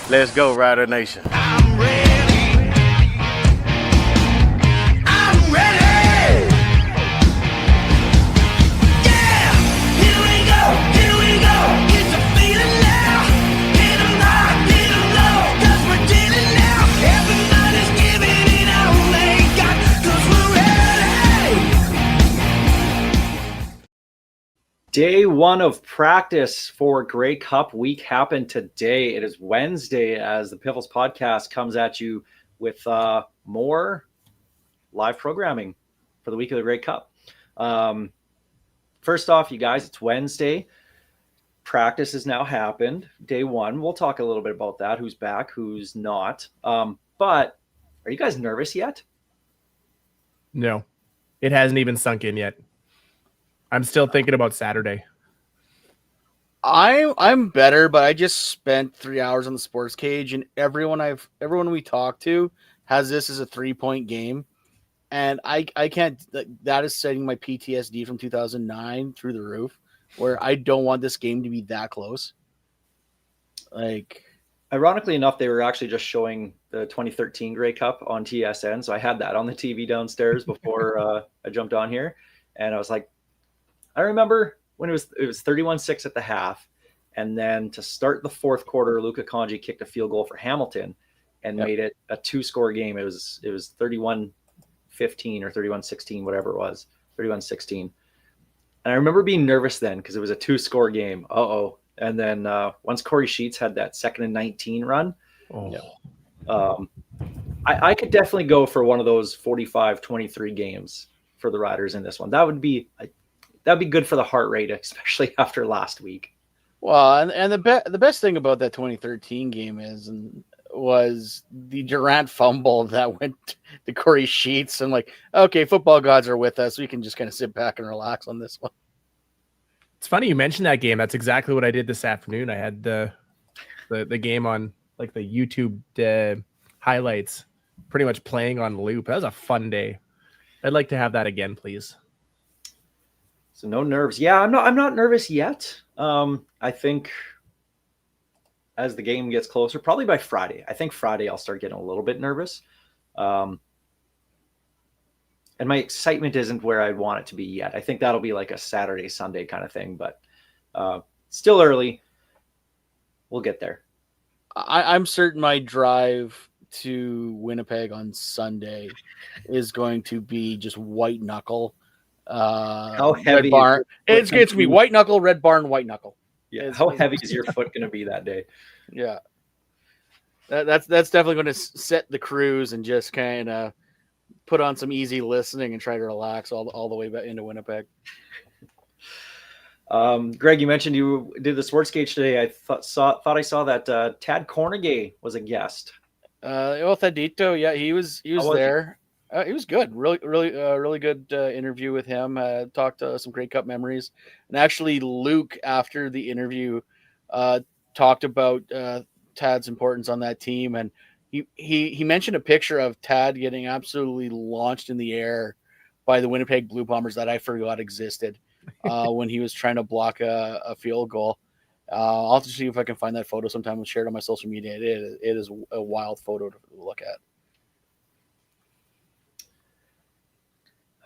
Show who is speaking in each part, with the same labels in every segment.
Speaker 1: Let's go, Rider Nation.
Speaker 2: I'm ready. I'm ready. Yeah, here we go. Here we go. Get the feeling now. Hit 'em high, hit 'em low. 'Cause we're dealing now. Everybody's giving it all they got. 'Cause we're ready.
Speaker 3: Day one of practice for Grey Cup week happened today. It is Wednesday as the Piffles podcast comes at you with more live programming for the week of the Grey Cup. First off, you guys, it's Wednesday. Practice has now happened. Day one. We'll talk a little bit about that. Who's back, who's not. But are you guys nervous yet?
Speaker 4: No, it hasn't even sunk in yet. I'm still thinking about Saturday.
Speaker 5: I'm better, but I just spent 3 hours on the sports cage, and everyone we talk to has this as a 3-point game, and I can't. That is setting my PTSD from 2009 through the roof, where I don't want this game to be that close. Like,
Speaker 3: ironically enough, they were actually just showing the 2013 Grey Cup on TSN, so I had that on the TV downstairs before I jumped on here, and I was like, I remember when it was 31-6 at the half, and then to start the fourth quarter, Luka Conji kicked a field goal for Hamilton and made it a 2-score game. It was 31-15 or 31-16, whatever it was, 31-16. And I remember being nervous then because it was a 2-score game. And then once Corey Sheets had that 2nd and 19 run, I could definitely go for one of those 45-23 games for the Riders in this one. That'd be good for the heart rate, especially after last week.
Speaker 5: well, and the best thing about that 2013 game was the Durant fumble that went to Corey Sheets, and like, okay, football gods are with us. We can just kind of sit back and relax on this one.
Speaker 4: It's funny you mentioned that game. That's exactly what I did this afternoon. I had the game on like the YouTube highlights, pretty much playing on loop. That was a fun day. I'd like to have that again, please.
Speaker 3: So no nerves. Yeah, I'm not nervous yet. I think as the game gets closer, probably by Friday. I think Friday I'll start getting a little bit nervous. And my excitement isn't where I'd want it to be yet. I think that'll be like a Saturday, Sunday kind of thing, but still early. We'll get there.
Speaker 5: I'm certain my drive to Winnipeg on Sunday is going to be just white knuckle.
Speaker 3: How
Speaker 5: Red
Speaker 3: heavy?
Speaker 5: Barn. It's going to be white knuckle, Red Barn, white knuckle.
Speaker 3: Yeah. How heavy is your foot going to be that day?
Speaker 5: Yeah. That's definitely going to set the cruise and just kind of put on some easy listening and try to relax all the way back into Winnipeg.
Speaker 3: Greg, you mentioned you did the sports cage today. I thought I saw that Tad Cornegay was a guest.
Speaker 5: Thadito, yeah, he was there. He was good. Really good interview with him. Talked some Grey Cup memories. And actually, Luke, after the interview, talked about Tad's importance on that team. And he mentioned a picture of Tad getting absolutely launched in the air by the Winnipeg Blue Bombers that I forgot existed when he was trying to block a field goal. I'll have to see if I can find that photo sometime and share it on my social media. It is a wild photo to look at.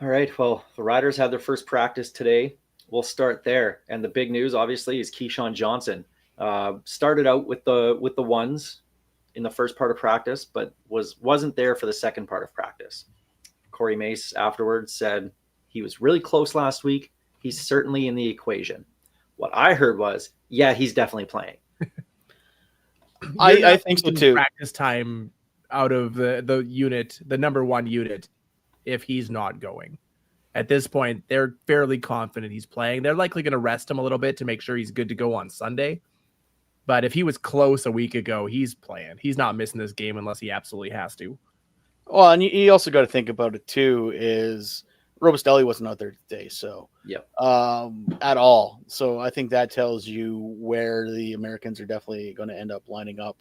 Speaker 3: All right. Well, the Riders had their first practice today. We'll start there. And the big news, obviously, is Keyshawn Johnson. Started out with the ones in the first part of practice, but wasn't there for the second part of practice. Corey Mace afterwards said he was really close last week. He's certainly in the equation. What I heard was, yeah, he's definitely playing.
Speaker 5: I think so too.
Speaker 4: Practice time out of the unit, the number one unit, if he's not going. At this point, they're fairly confident he's playing. They're likely going to rest him a little bit to make sure he's good to go on Sunday. But if he was close a week ago, he's playing. He's not missing this game unless he absolutely has to.
Speaker 5: Well, and you also got to think about it too, is Robustelli wasn't out there today, so at all. So I think that tells you where the Americans are definitely going to end up lining up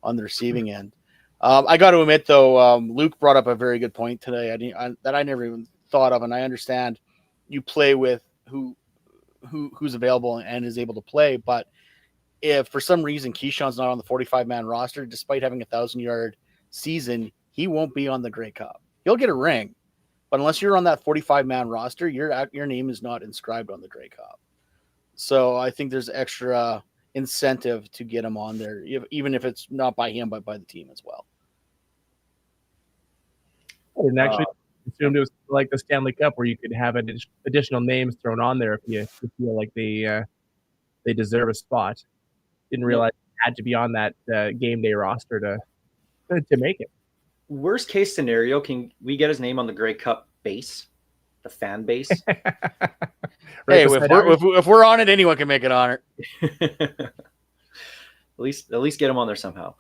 Speaker 5: on the receiving end. I got to admit, though, Luke brought up a very good point today that I never even thought of, and I understand you play with who's available and is able to play, but if for some reason Keyshawn's not on the 45-man roster, despite having a 1,000-yard season, he won't be on the Grey Cup. He'll get a ring, but unless you're on that 45-man roster, your name is not inscribed on the Grey Cup. So I think there's extra incentive to get him on there, even if it's not by him, but by the team as well.
Speaker 4: I didn't actually assumed it was like the Stanley Cup where you could have additional names thrown on there if you feel like they deserve a spot. Didn't realize it had to be on that game day roster to make it.
Speaker 3: Worst case scenario, can we get his name on the Grey Cup base, the fan base?
Speaker 5: Hey, if we're on it, anyone can make it on it.
Speaker 3: at least get him on there somehow.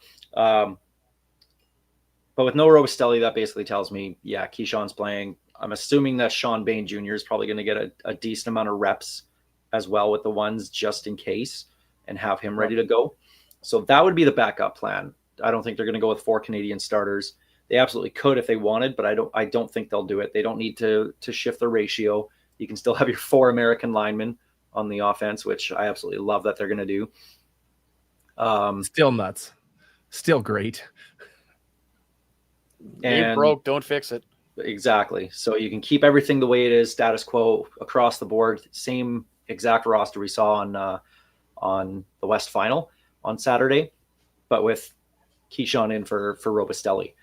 Speaker 3: But with no Robistelli, that basically tells me, yeah, Keyshawn's playing. I'm assuming that Sean Bain Jr. is probably going to get a decent amount of reps as well with the ones just in case and have him ready to go. So that would be the backup plan. I don't think they're going to go with 4 Canadian starters. They absolutely could if they wanted, but I don't think they'll do it. They don't need to shift the ratio. You can still have your 4 American linemen on the offense, which I absolutely love that they're going to do.
Speaker 4: Still nuts. Still great.
Speaker 5: Ain't broke, don't fix it.
Speaker 3: Exactly. So you can keep everything the way it is, status quo across the board. Same exact roster we saw on the West Final on Saturday, but with Keyshawn in for Robistelli.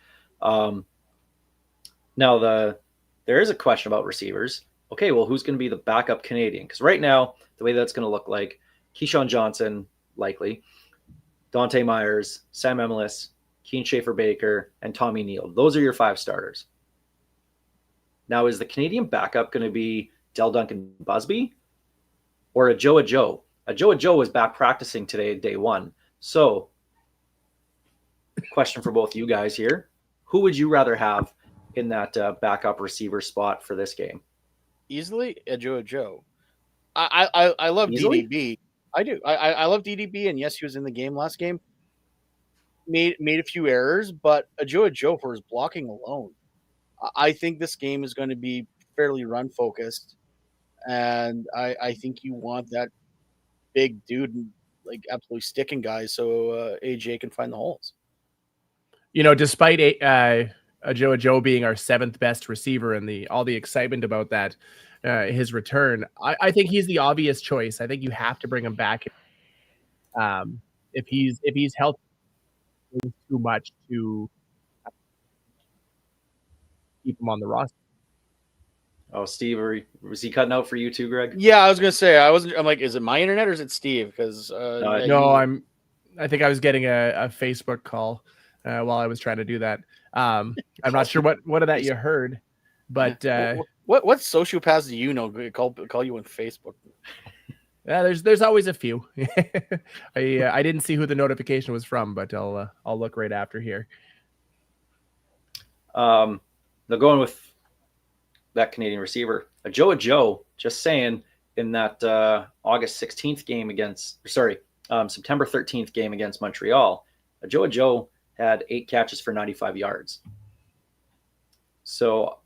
Speaker 3: Now there is a question about receivers. Okay, well, who's going to be the backup Canadian? Because right now, the way that's going to look like, Keyshawn Johnson, likely, Dante Myers, Sam Emilus, Keen Schaefer-Baker, and Tommy Neal. Those are your 5 starters. Now, is the Canadian backup going to be Del Duncan Busby or Ajoa Joe? Ajoa Joe was back practicing today, day 1. So, question for both you guys here. Who would you rather have in that backup receiver spot for this game?
Speaker 5: Easily, Ajoa Joe. I love
Speaker 3: Easily?
Speaker 5: DDB. I do. I love DDB, and yes, he was in the game last game. Made a few errors, but Ajoa Joe for his blocking alone. I think this game is going to be fairly run focused, and I think you want that big dude like absolutely sticking guys so AJ can find the holes.
Speaker 4: You know, despite Ajoa Joe being our 7th best receiver and all the excitement about that, his return, I think he's the obvious choice. I think you have to bring him back. If he's healthy too much to keep him on the roster.
Speaker 3: Oh, Steve, was he cutting out for you too, Greg?
Speaker 5: Yeah, I was gonna say I'm like, is it my internet or is it Steve? Because
Speaker 4: I think I was getting a Facebook call while I was trying to do that. I'm not sure what of that you heard, but
Speaker 5: what sociopaths do you know call you on Facebook?
Speaker 4: There's always a few. I didn't see who the notification was from, but I'll look right after here.
Speaker 3: They're going with that Canadian receiver, Ajoa Joe. Just saying, in that August 16th game September 13th game against Montreal, Ajoa Joe had 8 catches for 95 yards. So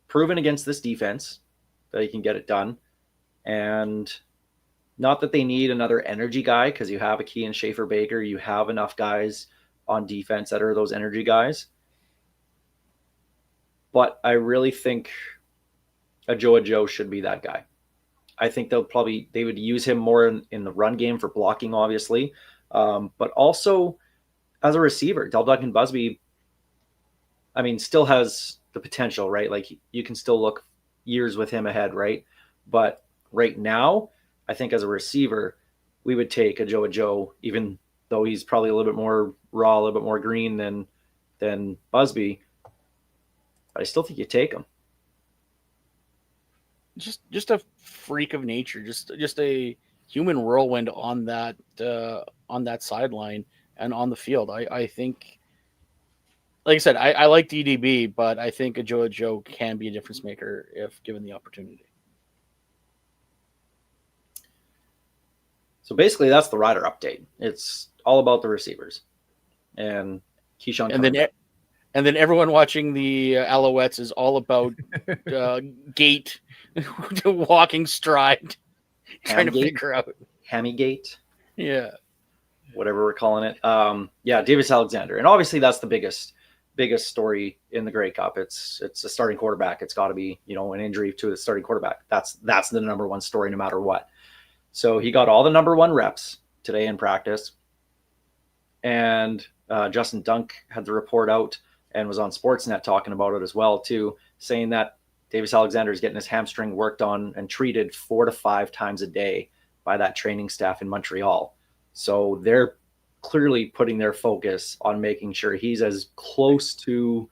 Speaker 3: proven against this defense that he can get it done. And not that they need another energy guy, because you have a Keen Schaefer-Baker. You have enough guys on defense that are those energy guys. But I really think Ajoa Joe should be that guy. I think they would use him more in the run game for blocking, obviously. But also as a receiver, Del Duncan Busby, I mean, still has the potential, right? Like, you can still look years with him ahead, right? But right now, I think as a receiver, we would take Ajoa Joe, even though he's probably a little bit more raw, a little bit more green than Busby. But I still think you take him.
Speaker 5: Just a freak of nature, just a human whirlwind on that sideline and on the field. I think, like I said, I like DDB, but I think Ajoa Joe can be a difference maker if given the opportunity.
Speaker 3: So basically, that's the rider update. It's all about the receivers and Keyshawn.
Speaker 5: And then everyone watching the Alouettes is all about gait, walking stride, trying to figure out
Speaker 3: Hammy gate.
Speaker 5: Yeah.
Speaker 3: whatever we're calling it. Yeah, Davis Alexander, and obviously that's the biggest story in the Grey Cup. It's a starting quarterback. It's got to be, an injury to the starting quarterback. That's the number one story no matter what. So he got all the number one reps today in practice, and Justin Dunk had the report out and was on Sportsnet talking about it as well too, saying that Davis Alexander is getting his hamstring worked on and treated 4 to 5 times a day by that training staff in Montreal. So they're clearly putting their focus on making sure he's as close to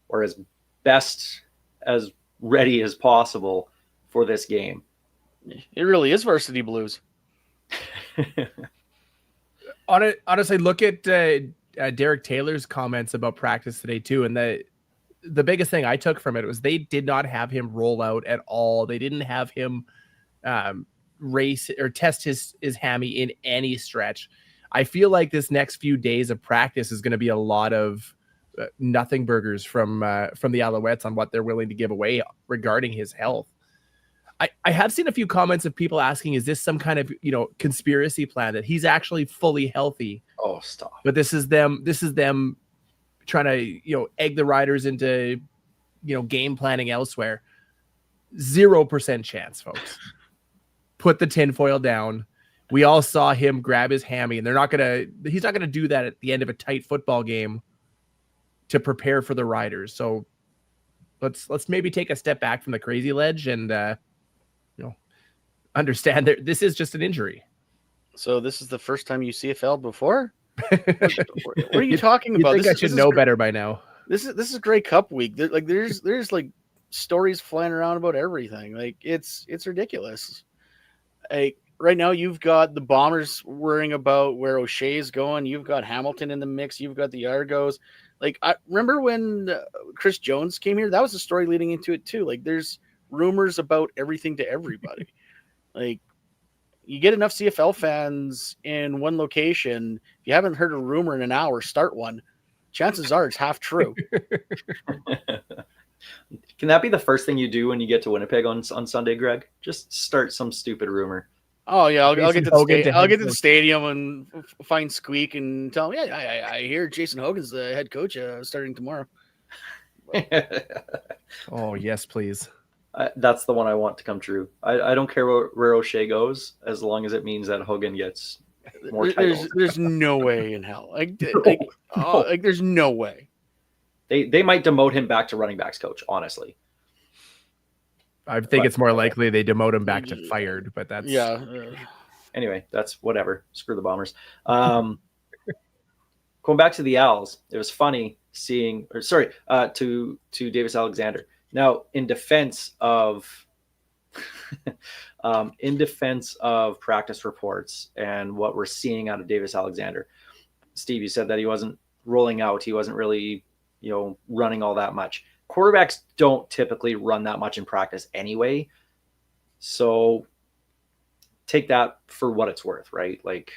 Speaker 3: or as best as ready as possible for this game.
Speaker 5: It really is varsity blues.
Speaker 4: Honestly, look at Derek Taylor's comments about practice today too, and the biggest thing I took from it was they did not have him roll out at all. They didn't have him race or test his hammy in any stretch. I feel like this next few days of practice is going to be a lot of nothing burgers from the Alouettes on what they're willing to give away regarding his health. I have seen a few comments of people asking, is this some kind of, conspiracy plan that he's actually fully healthy?
Speaker 3: Oh, stop.
Speaker 4: But this is them trying to, egg the Riders into, game planning elsewhere. 0% chance, folks. Put the tinfoil down. We all saw him grab his hammy, and he's not gonna do that at the end of a tight football game to prepare for the Riders. So let's maybe take a step back from the crazy ledge and understand that this is just an injury.
Speaker 5: So this is the first time you CFL before? What are you talking about?
Speaker 4: I should know better by now.
Speaker 5: This is Grey Cup week. There's like stories flying around about everything. Like it's ridiculous. Like right now, you've got the Bombers worrying about where O'Shea's going. You've got Hamilton in the mix. You've got the Argos. Like I remember when Chris Jones came here. That was the story leading into it too. Like there's rumors about everything to everybody. Like you get enough CFL fans in one location. If you haven't heard a rumor in an hour, start one. Chances are it's half true.
Speaker 3: Can that be the first thing you do when you get to Winnipeg on Sunday, Greg? Just start some stupid rumor.
Speaker 5: Oh yeah, I'll get to the stadium and find Squeak and tell him, yeah, I hear Jason Hogan's the head coach starting tomorrow.
Speaker 4: Oh yes, please.
Speaker 3: That's the one I want to come true. I don't care where O'Shea goes, as long as it means that Hogan gets more titles.
Speaker 5: There's no way in hell.
Speaker 3: No.
Speaker 5: There's no way.
Speaker 3: They might demote him back to running backs coach, honestly.
Speaker 4: I think it's more likely they demote him back to fired, but that's
Speaker 3: Anyway, that's whatever. Screw the Bombers. Going back to the Owls, it was funny seeing, to Davis Alexander. Now, in defense of practice reports and what we're seeing out of Davis Alexander, Steve, you said that he wasn't rolling out. He wasn't really, running all that much. Quarterbacks don't typically run that much in practice anyway. So take that for what it's worth, right? Like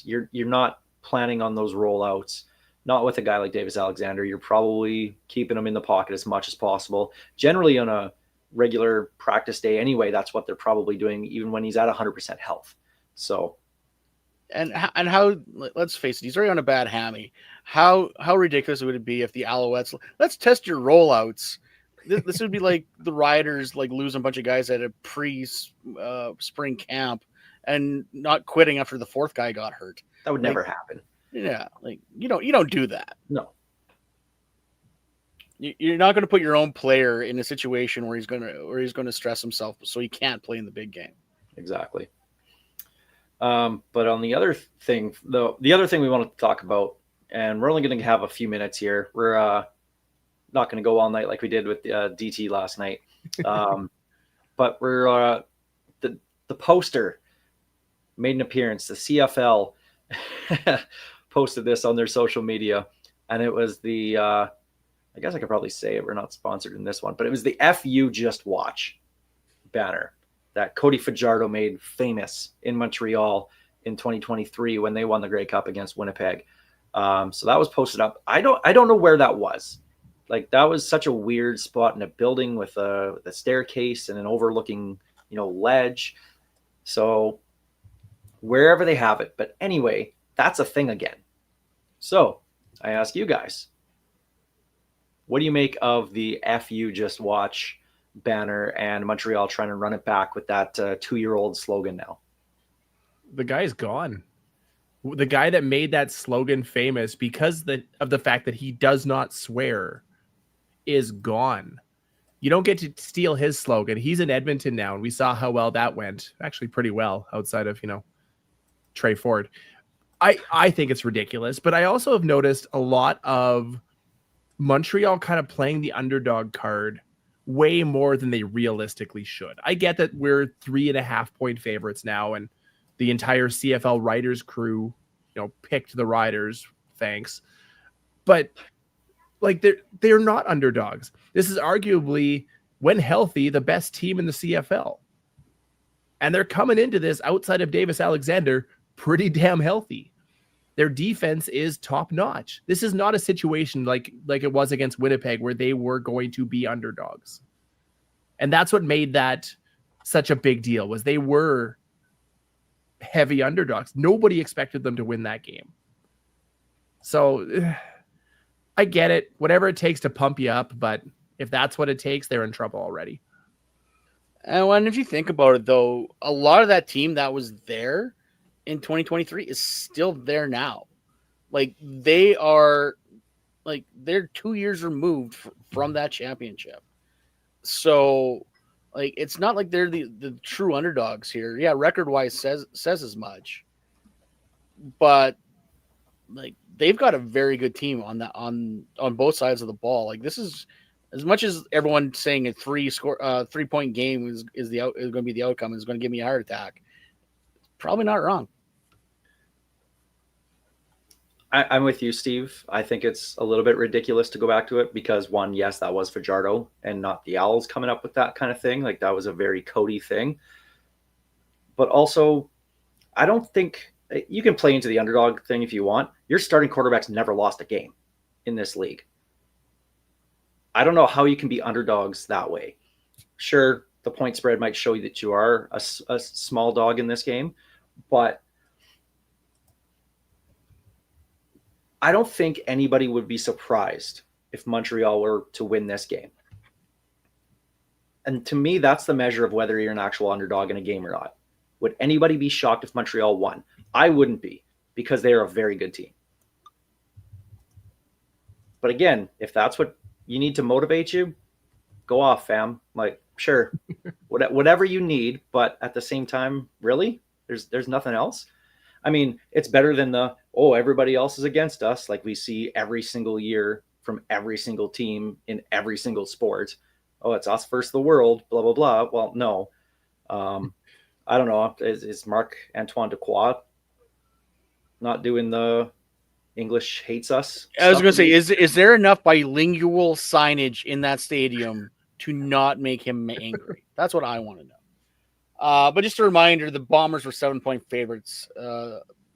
Speaker 3: you're not planning on those rollouts. Not with a guy like Davis Alexander. You're probably keeping him in the pocket as much as possible. Generally on a regular practice day anyway, that's what they're probably doing, even when he's at 100% health. So,
Speaker 5: and how, let's face it, he's already on a bad hammy. How ridiculous would it be if the Alouettes, let's test your rollouts. This would be like the Riders like losing a bunch of guys at a spring camp and not quitting after the fourth guy got hurt.
Speaker 3: That would never happen.
Speaker 5: Yeah, like you don't do that.
Speaker 3: No,
Speaker 5: you're not going to put your own player in a situation where he's going to stress himself, so he can't play in the big game.
Speaker 3: Exactly. But on the other thing, the other thing we wanted to talk about, and we're only going to have a few minutes here. We're not going to go all night like we did with DT last night. But we're the poster made an appearance. The CFL posted this on their social media, and it was the I guess I could probably say it, we're not sponsored in this one, but it was the FU Just Watch banner that Cody Fajardo made famous in Montreal in 2023 when they won the Grey Cup against Winnipeg. So that was posted up. I don't know where that was. Like that was such a weird spot in a building with the staircase and an overlooking ledge. So wherever they have it. But anyway, that's a thing again. So I ask you guys, what do you make of the F you just watch banner and Montreal trying to run it back with that 2-year-old slogan now?
Speaker 4: The guy's gone. The guy that made that slogan famous because of the fact that he does not swear is gone. You don't get to steal his slogan. He's in Edmonton now, and we saw how well that went. Actually, pretty well outside of, Trey Ford. I think it's ridiculous, but I also have noticed a lot of Montreal kind of playing the underdog card way more than they realistically should. I get that we're 3.5-point favorites now, and the entire CFL writers crew, picked the Riders. Thanks. But like they're not underdogs. This is arguably, when healthy, the best team in the CFL. And they're coming into this outside of Davis Alexander pretty damn healthy. Their defense is top notch. This is not a situation like it was against Winnipeg where they were going to be underdogs. And that's what made that such a big deal, was they were heavy underdogs. Nobody expected them to win that game. So I get it. Whatever it takes to pump you up, but if that's what it takes, they're in trouble already.
Speaker 5: And if you think about it, though, a lot of that team that was there in 2023 is still there now. Like, they're 2 years removed from that championship. So, like, it's not like they're the true underdogs here. Yeah, record-wise says as much. But, like, they've got a very good team on both sides of the ball. Like, this is, as much as everyone's saying a 3-point game is going to be the outcome, is going to give me a heart attack, probably not wrong.
Speaker 3: I'm with you, Steve. I think it's a little bit ridiculous to go back to it because, one, yes, that was Fajardo and not the Owls coming up with that kind of thing. Like, that was a very Cody thing. But also, I don't think you can play into the underdog thing if you want. Your starting quarterback's never lost a game in this league. I don't know how you can be underdogs that way. Sure, the point spread might show you that you are a small dog in this game, but I don't think anybody would be surprised if Montreal were to win this game. And to me, that's the measure of whether you're an actual underdog in a game or not. Would anybody be shocked if Montreal won? I wouldn't be, because they are a very good team. But again, if that's what you need to motivate you, go off, fam. Like, sure, whatever you need, but at the same time, really, there's nothing else. I mean, it's better than everybody else is against us, like we see every single year from every single team in every single sport. Oh, it's us versus the world, blah, blah, blah. Well, no. I don't know. Is Marc-Antoine Dequoy not doing the English hates us?
Speaker 5: I was going to say, is there enough bilingual signage in that stadium to not make him angry? That's what I want to know. But just a reminder, the Bombers were 7-point favorites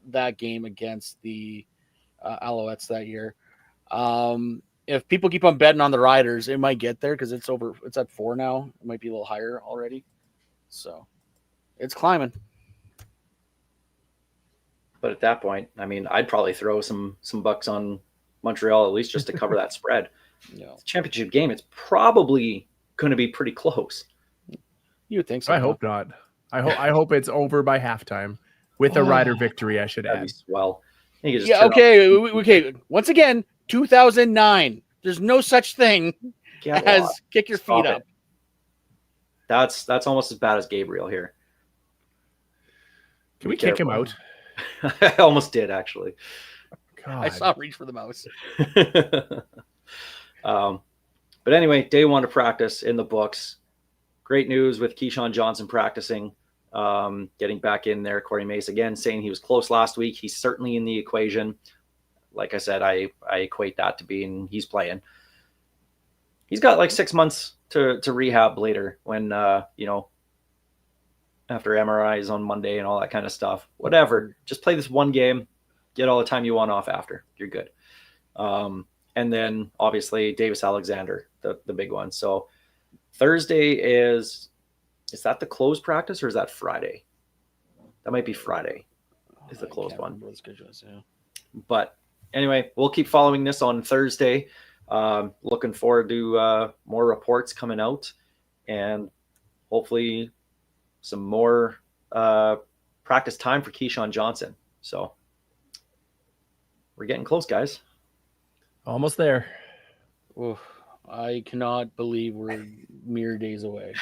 Speaker 5: that game against the Alouettes that year. If people keep on betting on the Riders, it might get there because it's at 4 now. It might be a little higher already. So it's climbing.
Speaker 3: But at that point, I mean, I'd probably throw some bucks on Montreal at least just to cover that spread.
Speaker 5: Yeah.
Speaker 3: It's a championship game. It's probably going to be pretty close.
Speaker 5: You would think so.
Speaker 4: I hope not. I hope it's over by halftime with a Rider victory, I should add.
Speaker 3: Well,
Speaker 5: okay. Once again, 2009. There's no such thing as kick your feet up.
Speaker 3: That's almost as bad as Gabriel here.
Speaker 4: Can we kick him out?
Speaker 3: I almost did, actually.
Speaker 4: God.
Speaker 5: I saw him reach for the mouse.
Speaker 3: But anyway, day 1 of practice in the books. Great news with Keyshawn Johnson practicing, getting back in there. Corey Mace again saying he was close last week. He's certainly in the equation. Like I said, I equate that to being he's playing. He's got like 6 months to rehab later when, after MRIs on Monday and all that kind of stuff. Whatever. Just play this one game. Get all the time you want off after. You're good. And then, obviously, Davis Alexander, the big one. So Thursday is that the closed practice or is that Friday? That might be Friday. It's a close
Speaker 5: can't
Speaker 3: one.
Speaker 5: remember what the schedule is, yeah.
Speaker 3: But anyway, we'll keep following this on Thursday. Looking forward to more reports coming out, and hopefully some more practice time for Keyshawn Johnson. So we're getting close, guys.
Speaker 4: Almost there.
Speaker 5: Oof, I cannot believe we're mere days away.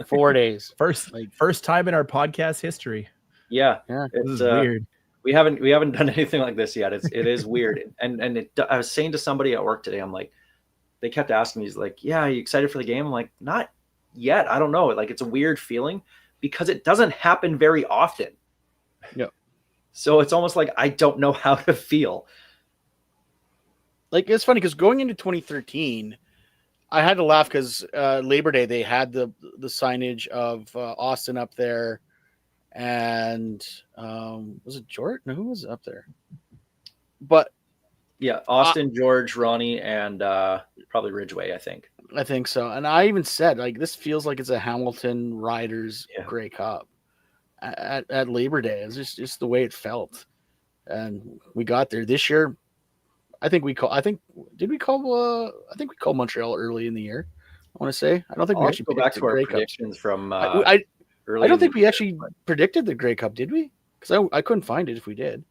Speaker 5: 4 days.
Speaker 4: First time in our podcast history.
Speaker 3: Yeah,
Speaker 5: Yeah.
Speaker 4: This
Speaker 3: it's
Speaker 4: is weird.
Speaker 3: we haven't done anything like this yet. It is weird. And I was saying to somebody at work today, I'm like, they kept asking me, he's like, yeah, are you excited for the game? I'm like, not yet. I don't know. Like, it's a weird feeling because it doesn't happen very often.
Speaker 5: Yeah.
Speaker 3: So it's almost like I don't know how to feel.
Speaker 5: Like, it's funny because going into 2013, I had to laugh because Labor Day, they had the signage of Austin up there. And was it Jordan? No, who was up there? But
Speaker 3: Yeah, Austin, George, Ronnie, and probably Ridgeway, I think.
Speaker 5: I think so. And I even said, like, this feels like it's a Hamilton Riders Grey Cup at Labor Day. It's just the way it felt. And we got there this year. I think we called Montreal early in the year. I want to say. I don't think we actually
Speaker 3: go back to our
Speaker 5: Grey Cup.
Speaker 3: predictions from
Speaker 5: I
Speaker 3: early.
Speaker 5: don't think we actually predicted the Grey Cup, did we? Because I couldn't find it if we did.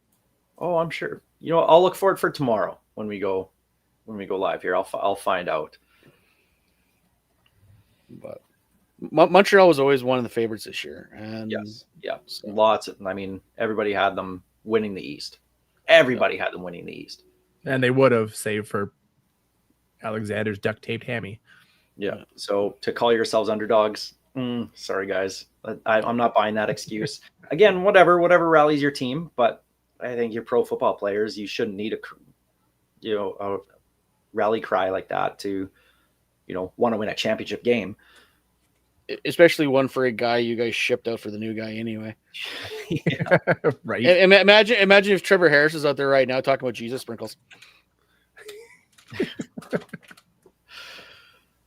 Speaker 3: Oh, I'm sure. You know, I'll look forward for tomorrow when we go live here. I'll find out.
Speaker 5: But Montreal was always one of the favorites this year. And
Speaker 3: Yes, yeah, lots of. I mean, everybody had them winning the East. Everybody had them winning the East.
Speaker 4: And they would have, save for Alexander's duct taped hammy.
Speaker 3: Yeah. So to call yourselves underdogs, sorry guys, I'm not buying that excuse. Again, whatever rallies your team, but I think you're pro football players. You shouldn't need a rally cry like that to, want to win a championship game.
Speaker 5: especially one for a guy you guys shipped out for the new guy anyway.
Speaker 3: Yeah.
Speaker 4: Right.
Speaker 5: Imagine if Trevor Harris is out there right now talking about Jesus sprinkles.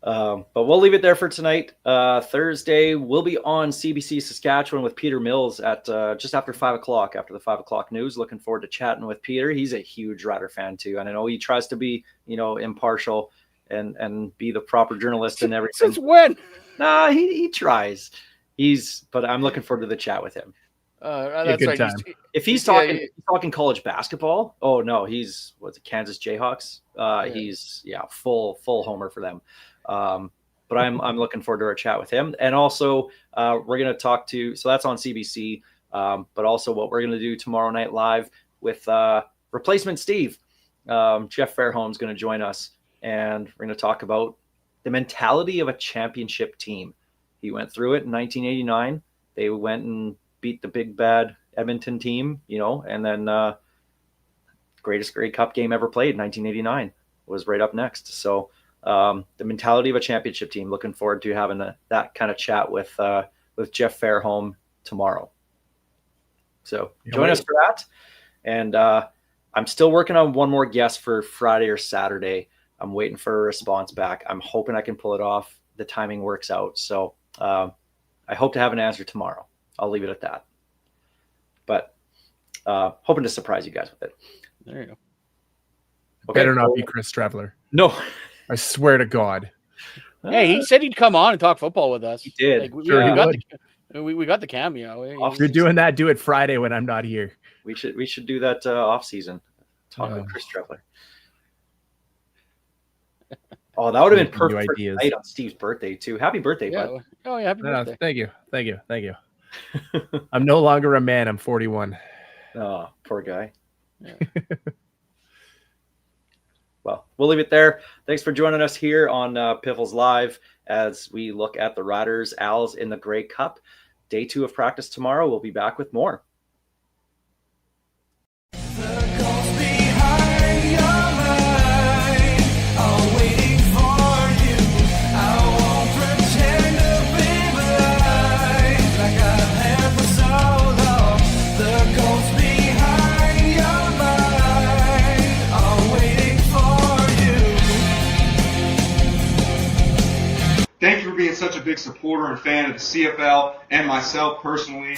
Speaker 3: But we'll leave it there for tonight. Thursday, we'll be on CBC Saskatchewan with Peter Mills at just after 5 o'clock, after the 5 o'clock news. Looking forward to chatting with Peter. He's a huge Rider fan too. And I know he tries to be, impartial and be the proper journalist and everything.
Speaker 5: Since when?
Speaker 3: Nah, he tries. But I'm looking forward to the chat with him.
Speaker 5: That's
Speaker 4: good
Speaker 5: right.
Speaker 4: time.
Speaker 3: If he's talking college basketball, oh no, he's Kansas Jayhawks. He's full homer for them. But I'm looking forward to our chat with him. And also we're going to talk so that's on CBC. But also what we're going to do tomorrow night live with replacement Steve. Jeff Fairholm's going to join us, and we're going to talk about the mentality of a championship team. He went through it in 1989. They went and beat the big bad Edmonton team, and then greatest Grey Cup game ever played, 1989, was right up next. So the mentality of a championship team. Looking forward to having that kind of chat with Jeff Fairholm tomorrow. So join us for that. And I'm still working on one more guest for Friday or Saturday. I'm waiting for a response back. I'm hoping I can pull it off. The timing works out. So I hope to have an answer tomorrow. I'll leave it at that. But hoping to surprise you guys with it.
Speaker 5: There you go.
Speaker 3: Okay,
Speaker 4: Better not be Chris Trevler.
Speaker 3: No.
Speaker 4: I swear to God.
Speaker 5: Hey, he said he'd come on and talk football with us.
Speaker 3: He did.
Speaker 5: Like, we,
Speaker 4: Sure
Speaker 5: we
Speaker 4: he
Speaker 5: got
Speaker 4: would.
Speaker 5: we got the cameo.
Speaker 4: If you're doing that, do it Friday when I'm not here.
Speaker 3: We should do that off season. Talk with Chris Trevler. Oh, that would have been
Speaker 4: New
Speaker 3: perfect for
Speaker 4: ideas.
Speaker 3: tonight on Steve's birthday too. Happy birthday,
Speaker 5: Yeah.
Speaker 3: bud.
Speaker 5: Oh, yeah. Happy birthday.
Speaker 4: Thank you. I'm no longer a man. I'm 41.
Speaker 3: Oh, poor guy.
Speaker 5: Yeah.
Speaker 3: Well, we'll leave it there. Thanks for joining us here on Piffles Live as we look at the Riders Als in the Grey Cup. Day 2 of practice tomorrow. We'll be back with more.
Speaker 1: Thank you for being such a big supporter and fan of the CFL and myself personally.